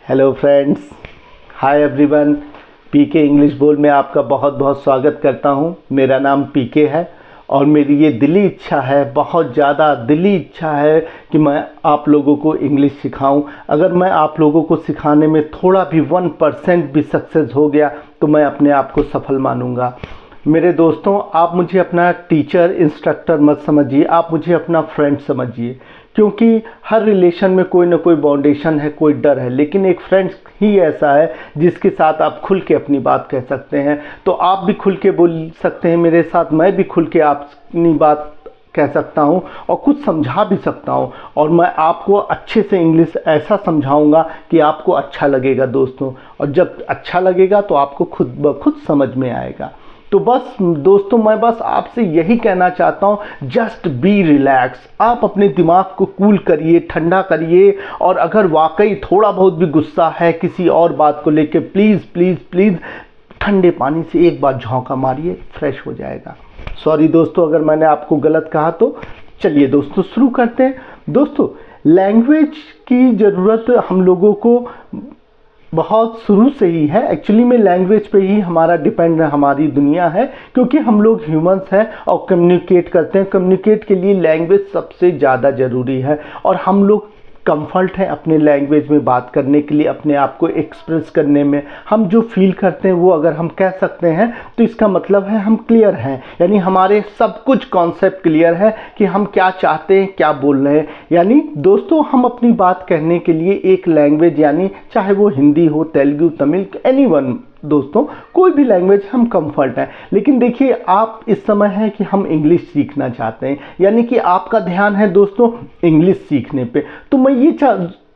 Hello friends, hi everyone. PK English बोल में आपका बहुत बहुत स्वागत करता हूं। मेरा नाम पीके है और मेरी ये दिली इच्छा है, बहुत ज़्यादा दिली इच्छा है कि मैं आप लोगों को इंग्लिश सिखाऊं। अगर मैं आप लोगों को सिखाने में थोड़ा भी 1% भी सक्सेस हो गया तो मैं अपने आप को सफल मानूंगा। मेरे दोस्तों, आप मुझे अपना टीचर इंस्ट्रक्टर मत समझिए, आप मुझे अपना फ्रेंड समझिए, क्योंकि हर रिलेशन में कोई ना कोई बाउंडेशन है, कोई डर है, लेकिन एक फ्रेंड ही ऐसा है जिसके साथ आप खुल के अपनी बात कह सकते हैं। तो आप भी खुल के बोल सकते हैं मेरे साथ, मैं भी खुल के अपनी बात कह सकता हूं और कुछ समझा भी सकता हूं, और मैं आपको अच्छे से इंग्लिश ऐसा समझाऊंगा कि आपको अच्छा लगेगा दोस्तों। और जब अच्छा लगेगा तो आपको खुद ब खुद समझ में आएगा। तो बस दोस्तों, मैं बस आपसे यही कहना चाहता हूँ, जस्ट बी रिलैक्स। आप अपने दिमाग को कूल करिए, ठंडा करिए, और अगर वाकई थोड़ा बहुत भी गुस्सा है किसी और बात को लेके, प्लीज़ प्लीज़ प्लीज़ ठंडे पानी से एक बार झोंका मारिए, फ्रेश हो जाएगा। सॉरी दोस्तों अगर मैंने आपको गलत कहा तो। चलिए दोस्तों शुरू करते हैं। दोस्तों, लैंग्वेज की ज़रूरत हम लोगों को बहुत शुरू से ही है। एक्चुअली में लैंग्वेज पे ही हमारा डिपेंड हमारी दुनिया है, क्योंकि हम लोग ह्यूमंस हैं और कम्युनिकेट करते हैं। कम्युनिकेट के लिए लैंग्वेज सबसे ज़्यादा ज़रूरी है, और हम लोग कंफर्ट हैं अपने लैंग्वेज में बात करने के लिए, अपने आप को एक्सप्रेस करने में। हम जो फील करते हैं वो अगर हम कह सकते हैं तो इसका मतलब है हम क्लियर हैं, यानी हमारे सब कुछ कॉन्सेप्ट क्लियर है कि हम क्या चाहते हैं, क्या बोल रहे हैं। यानी दोस्तों, हम अपनी बात कहने के लिए एक लैंग्वेज, यानी चाहे वो हिंदी हो, तेलुगु, तमिल, एनीवन दोस्तों, कोई भी लैंग्वेज हम कंफर्ट हैं। लेकिन देखिए, आप इस समय है कि हम इंग्लिश सीखना चाहते हैं, यानी कि आपका ध्यान है दोस्तों इंग्लिश सीखने पे। तो मैं ये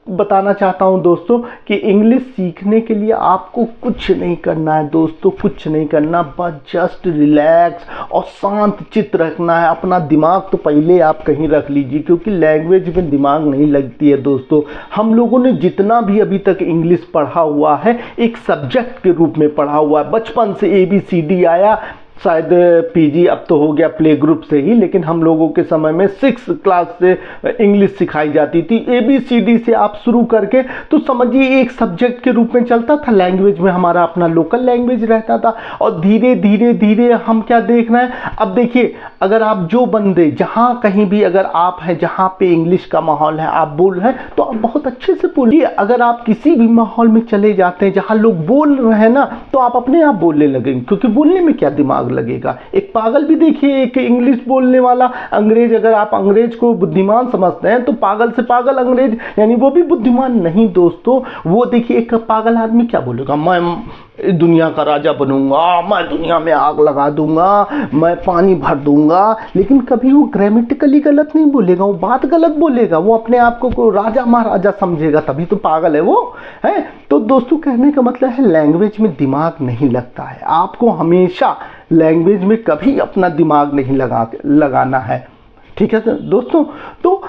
बताना चाहता हूं दोस्तों कि इंग्लिश सीखने के लिए आपको कुछ नहीं करना है दोस्तों, कुछ नहीं करना, बस जस्ट रिलैक्स और शांत चित्त रखना है। अपना दिमाग तो पहले आप कहीं रख लीजिए, क्योंकि लैंग्वेज में दिमाग नहीं लगती है दोस्तों। हम लोगों ने जितना भी अभी तक इंग्लिश पढ़ा हुआ है, एक सब्जेक्ट के रूप में पढ़ा हुआ है। बचपन से ABCD आया, शायद PG अब तो हो गया प्ले ग्रुप से ही, लेकिन हम लोगों के समय में 6th क्लास से इंग्लिश सिखाई जाती थी। ABCD से आप शुरू करके तो समझिए एक सब्जेक्ट के रूप में चलता था। लैंग्वेज में हमारा अपना लोकल लैंग्वेज रहता था, और धीरे धीरे धीरे हम क्या देख रहे हैं। अब देखिए, अगर आप जो बंदे जहाँ कहीं भी अगर आप हैं जहाँ पे इंग्लिश का माहौल है, आप बोल रहे हैं तो आप बहुत अच्छे से बोलिए। अगर आप किसी भी माहौल में चले जाते हैं जहाँ लोग बोल रहे हैं ना, तो आप अपने आप बोलने लगेंगे, क्योंकि बोलने में क्या दिमाग लगेगा। एक पागल भी देखिए, एक इंग्लिश बोलने वाला अंग्रेज, अगर आप अंग्रेज को बुद्धिमान समझते हैं तो पागल से पागल अंग्रेज, यानी वो भी बुद्धिमान नहीं दोस्तों। वो देखिए, एक पागल आदमी क्या बोलेगा, मैं दुनिया का राजा बनूंगा, मैं दुनिया में आग लगा दूंगा, मैं पानी भर दूंगा, लेकिन कभी वो ग्रामेटिकली गलत नहीं बोलेगा, वो बात गलत बोलेगा, वो अपने आप को राजा महाराजा समझेगा, तभी तो पागल है वो, है। तो दोस्तों, कहने का मतलब है लैंग्वेज में दिमाग नहीं लगता है। आपको हमेशा लैंग्वेज में कभी अपना दिमाग नहीं लगाना है, ठीक है दोस्तों। तो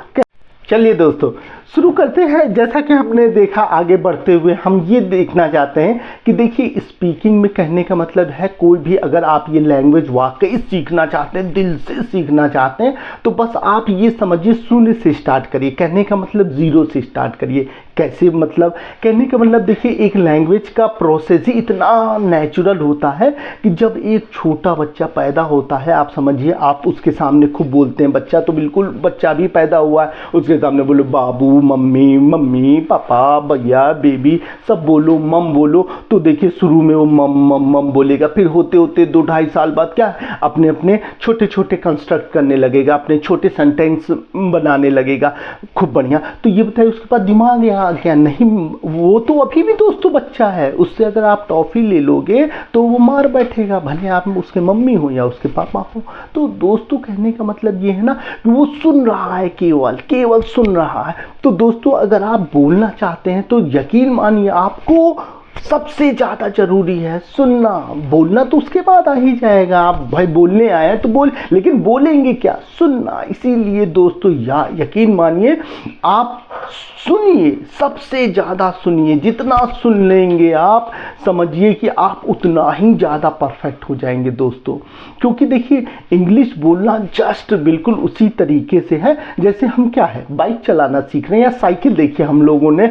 चलिए दोस्तों शुरू करते हैं। जैसा कि हमने देखा, आगे बढ़ते हुए हम ये देखना चाहते हैं कि देखिए, स्पीकिंग में कहने का मतलब है कोई भी, अगर आप ये लैंग्वेज वाकई सीखना चाहते हैं, दिल से सीखना चाहते हैं, तो बस आप ये समझिए शून्य से स्टार्ट करिए। कहने का मतलब जीरो से स्टार्ट करिए। कैसे मतलब, कहने का मतलब देखिए, एक लैंग्वेज का प्रोसेस ही इतना नेचुरल होता है कि जब एक छोटा बच्चा पैदा होता है, आप समझिए, आप उसके सामने खूब बोलते हैं। बच्चा तो बिल्कुल, बच्चा भी पैदा हुआ है, उसके सामने बोलो बाबू, मम्मी, मम्मी, पापा, भैया, बेबी, सब बोलो, मम बोलो, तो देखिए शुरू में वो मम मम मम बोलेगा। फिर होते होते 2-2.5 साल बाद क्या, अपने अपने छोटे छोटे कंस्ट्रक्ट करने लगेगा, अपने छोटे सेंटेंस बनाने लगेगा, खूब बढ़िया। तो ये बताइए, उसके पास दिमाग यहाँ आ गया नहीं? वो तो अभी भी दोस्तों बच्चा है। उससे अगर आप टॉफी ले लोगे तो वो मार बैठेगा, भले आप उसके मम्मी हो या उसके पापा हो। तो दोस्तों, कहने का मतलब ये है ना कि वो सुन रहा है, केवल सुन रहा है। तो दोस्तों, अगर आप बोलना चाहते हैं तो यकीन मानिए, आपको सबसे ज़्यादा ज़रूरी है सुनना। बोलना तो उसके बाद आ ही जाएगा, आप भाई बोलने आए हैं तो बोल, लेकिन बोलेंगे क्या? सुनना। इसीलिए दोस्तों यकीन मानिए, आप सुनिए, सबसे ज़्यादा सुनिए। जितना सुन लेंगे आप, समझिए कि आप उतना ही ज़्यादा परफेक्ट हो जाएंगे दोस्तों। क्योंकि देखिए, इंग्लिश बोलना जस्ट बिल्कुल उसी तरीके से है जैसे हम क्या है, बाइक चलाना सीख रहे हैं या साइकिल। देखिए हम लोगों ने,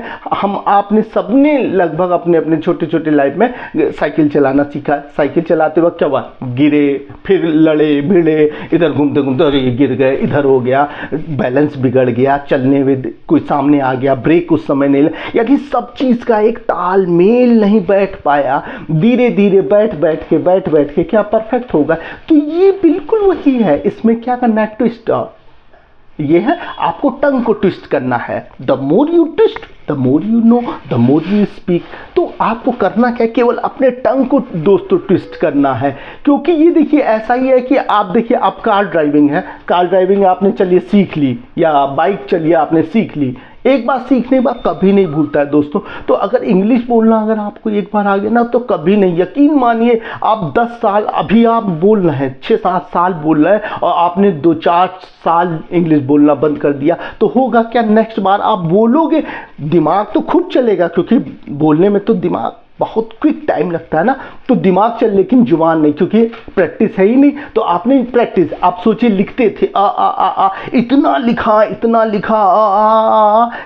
आपने सबने लगभग अपने अपने छोटे छोटे लाइफ में साइकिल चलाना सीखा। साइकिल चलाते वक्त क्या हुआ? गिरे, फिर लड़े भिड़े, इधर घूमते घूमते अरे ये गिर गए, इधर हो गया, बैलेंस बिगड़ गया, चलने में कोई सामने आ गया, ब्रेक उस समय नहीं, यानी सब चीज़ का एक तालमेल नहीं बैठ पाया। धीरे धीरे बैठ बैठ के क्या परफेक्ट होगा? तो ये बिल्कुल वही है। इसमें क्या करना है? ट्विस्ट। ये है, आपको टंग को ट्विस्ट करना है। The more you twist, the more you know, the more you speak. तो आपको करना क्या? केवल अपने टंग को दोस्तों ट्विस्ट करना है। क्योंकि ये देखिए, ऐसा ही है कि आप देखिए, आप कार ड्राइविंग है, कार ड्राइविंग आपने चलिए सीख ली, या बाइक चलिए आपने सीख ली, एक बार सीखने के बाद कभी नहीं भूलता है दोस्तों। तो अगर इंग्लिश बोलना अगर आपको एक बार आ गया ना, तो कभी नहीं, यकीन मानिए, आप 10 साल अभी आप बोल रहे हैं, 6-7 साल बोल रहे हैं, और आपने 2-4 साल इंग्लिश बोलना बंद कर दिया, तो होगा क्या? नेक्स्ट बार आप बोलोगे, दिमाग तो खुद चलेगा, क्योंकि बोलने में तो दिमाग बहुत क्विक टाइम लगता है ना, तो दिमाग चल, लेकिन जुबान नहीं, क्योंकि प्रैक्टिस है ही नहीं। तो आपने प्रैक्टिस, आप सोचिए लिखते थे इतना लिखा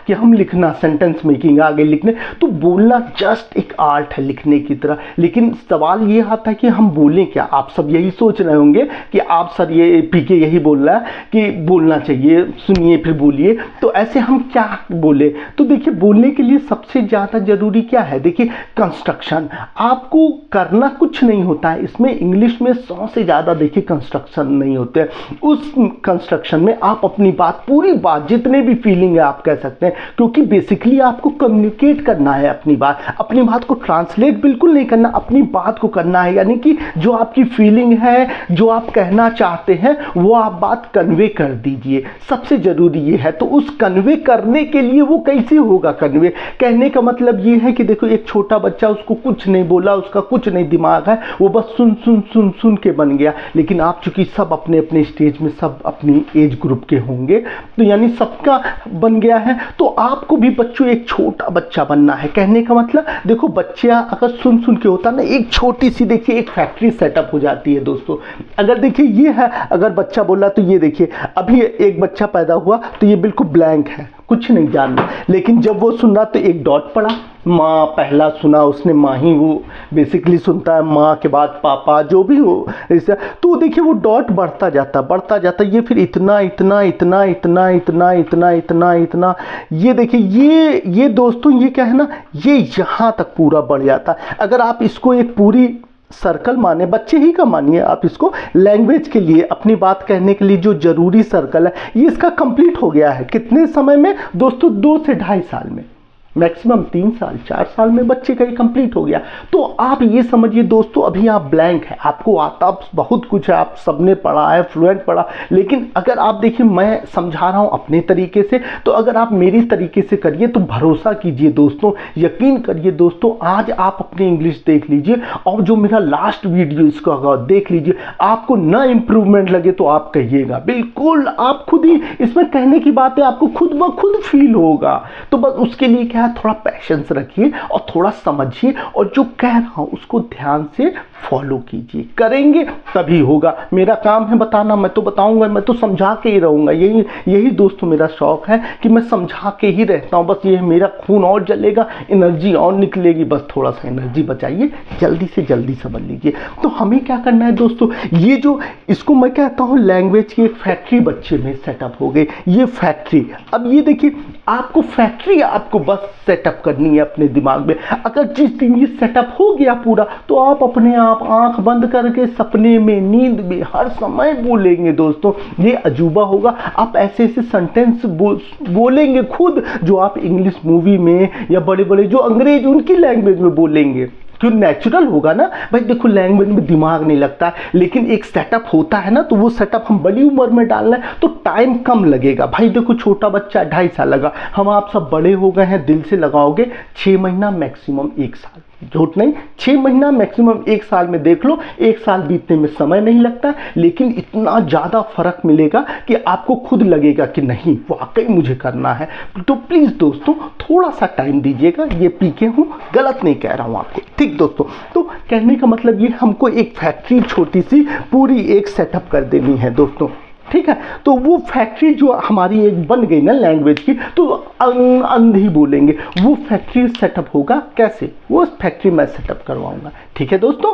कि हम लिखना, सेंटेंस मेकिंग आ गई लिखने। तो बोलना जस्ट एक आर्ट है लिखने की तरह। लेकिन सवाल ये आता है कि हम बोलें क्या? आप सब यही सोच रहे होंगे कि आप सर ये पीके यही बोल रहा है कि बोलना चाहिए, सुनिए फिर बोलिए। तो ऐसे हम क्या बोले? तो देखिए, बोलने के लिए सबसे ज़्यादा ज़रूरी क्या है? देखिए, कंस्ट्रक्शन। आपको करना कुछ नहीं होता है इसमें। इंग्लिश में 100 से ज़्यादा देखिए कंस्ट्रक्शन नहीं होते हैं। उस कंस्ट्रक्शन में आप अपनी बात, पूरी बात, जितने भी फीलिंग है आप कह सकते हैं, क्योंकि बेसिकली आपको कम्युनिकेट करना है अपनी बात को ट्रांसलेट बिल्कुल नहीं करना, अपनी बात को करना है। यानी कि जो आपकी फीलिंग है, जो आप कहना चाहते हैं, वो आप बात कन्वे कर दीजिए। सबसे ज़रूरी ये है। तो उस कन्वे करने के लिए वो कैसे होगा? कन्वे कहने का मतलब ये है कि देखो, एक छोटा बच्चा, उसको कुछ नहीं बोला, उसका कुछ नहीं दिमाग है, वो बस सुन के बन गया। लेकिन आप चूंकि सब अपने अपने स्टेज में, सब अपनी एज ग्रुप के होंगे, तो यानी सबका बन गया है। तो आपको भी बच्चों एक छोटा बच्चा बनना है। कहने का मतलब देखो, बच्चा अगर सुन के होता ना, एक छोटी सी देखिए एक फैक्ट्री सेटअप हो जाती है दोस्तों। अगर देखिए ये है, अगर बच्चा बोला तो ये देखिए, अभी एक बच्चा पैदा हुआ तो ये बिल्कुल ब्लैंक है, कुछ नहीं जानना। लेकिन जब वो सुन रहा तो एक डॉट पड़ा, माँ पहला सुना उसने, माँ ही वो बेसिकली सुनता है, माँ के बाद पापा, जो भी हो ऐसा। तो देखिए वो डॉट बढ़ता जाता, ये फिर इतना, ये देखिए, ये दोस्तों, ये क्या है ना, ये यहाँ तक पूरा बढ़ जाता है। अगर आप इसको एक पूरी सर्कल माने, बच्चे ही का मानिए आप इसको, लैंग्वेज के लिए, अपनी बात कहने के लिए जो जरूरी सर्कल है, ये इसका कंप्लीट हो गया है। कितने समय में दोस्तों? 2 से ढाई साल में, मैक्सिमम 3 साल 4 साल में बच्चे का ये कंप्लीट हो गया। तो आप ये समझिए दोस्तों, अभी आप ब्लैंक है, आपको आता बहुत कुछ है, आप सबने पढ़ा है, फ्लुएंट पढ़ा। लेकिन अगर आप देखिए, मैं समझा रहा हूँ अपने तरीके से, तो अगर आप मेरी तरीके से करिए तो भरोसा कीजिए दोस्तों, यकीन करिए दोस्तों, आज आप अपनी इंग्लिश देख लीजिए, और जो मेरा लास्ट वीडियो इसको अगर देख लीजिए, आपको ना इंप्रूवमेंट लगे तो आप कहिएगा, बिल्कुल आप खुद ही, इसमें कहने की बात है, आपको खुद ब खुद फील होगा। तो बस उसके लिए क्या, थोड़ा पैशंस रखिए और थोड़ा समझिए, और जो कह रहा हूं उसको ध्यान से फॉलो कीजिए। करेंगे तभी होगा। मेरा काम है बताना, मैं तो बताऊंगा, मैं तो समझा के ही रहूंगा। यही दोस्तों मेरा शौक है कि मैं समझा के ही रहता हूं। बस ये मेरा खून और जलेगा, एनर्जी और निकलेगी, बस थोड़ा सा एनर्जी बचाइए, जल्दी से जल्दी समझ लीजिए। तो हमें क्या करना है दोस्तों, ये जो इसको मैं कहता हूं लैंग्वेज की एक फैक्ट्री बच्चे में सेटअप हो गई, ये फैक्ट्री। अब ये देखिए, आपको फैक्ट्री आपको बस सेटअप करनी है अपने दिमाग में। अगर जिस दिन ये सेटअप हो गया पूरा, तो आप अपने आप आंख बंद करके सपने में, नींद में, हर समय बोलेंगे दोस्तों। ये अजूबा होगा। आप ऐसे ऐसे सेंटेंस बोलेंगे खुद, जो आप इंग्लिश मूवी में या बड़े बड़े जो अंग्रेज उनकी लैंग्वेज में बोलेंगे, क्यों? नेचुरल होगा ना भाई। देखो, लैंग्वेज में दिमाग नहीं लगता, लेकिन एक सेटअप होता है ना, तो वो सेटअप हम बड़ी उम्र में डाल रहे हैं तो टाइम कम लगेगा। भाई देखो, छोटा बच्चा 2.5 साल लगा, हम आप सब बड़े हो गए हैं, दिल से लगाओगे 6 महीना, मैक्सिमम 1 साल। झूठ नहीं, 6 महीना मैक्सिमम 1 साल में देख लो, 1 साल बीतने में समय नहीं लगता, लेकिन इतना ज़्यादा फर्क मिलेगा कि आपको खुद लगेगा कि नहीं वाकई मुझे करना है। तो प्लीज़ दोस्तों थोड़ा सा टाइम दीजिएगा। ये पीके हूँ, गलत नहीं कह रहा हूँ आपको, ठीक दोस्तों। तो कहने का मतलब ये हमको एक फैक्ट्री छोटी सी पूरी एक सेटअप कर देनी है दोस्तों, ठीक है। तो वो फैक्ट्री जो हमारी एक बन गई ना लैंग्वेज की, तो अंधी बोलेंगे, वो फैक्ट्री सेटअप होगा कैसे, वो फैक्ट्री मैं सेटअप करवाऊंगा, ठीक है दोस्तों।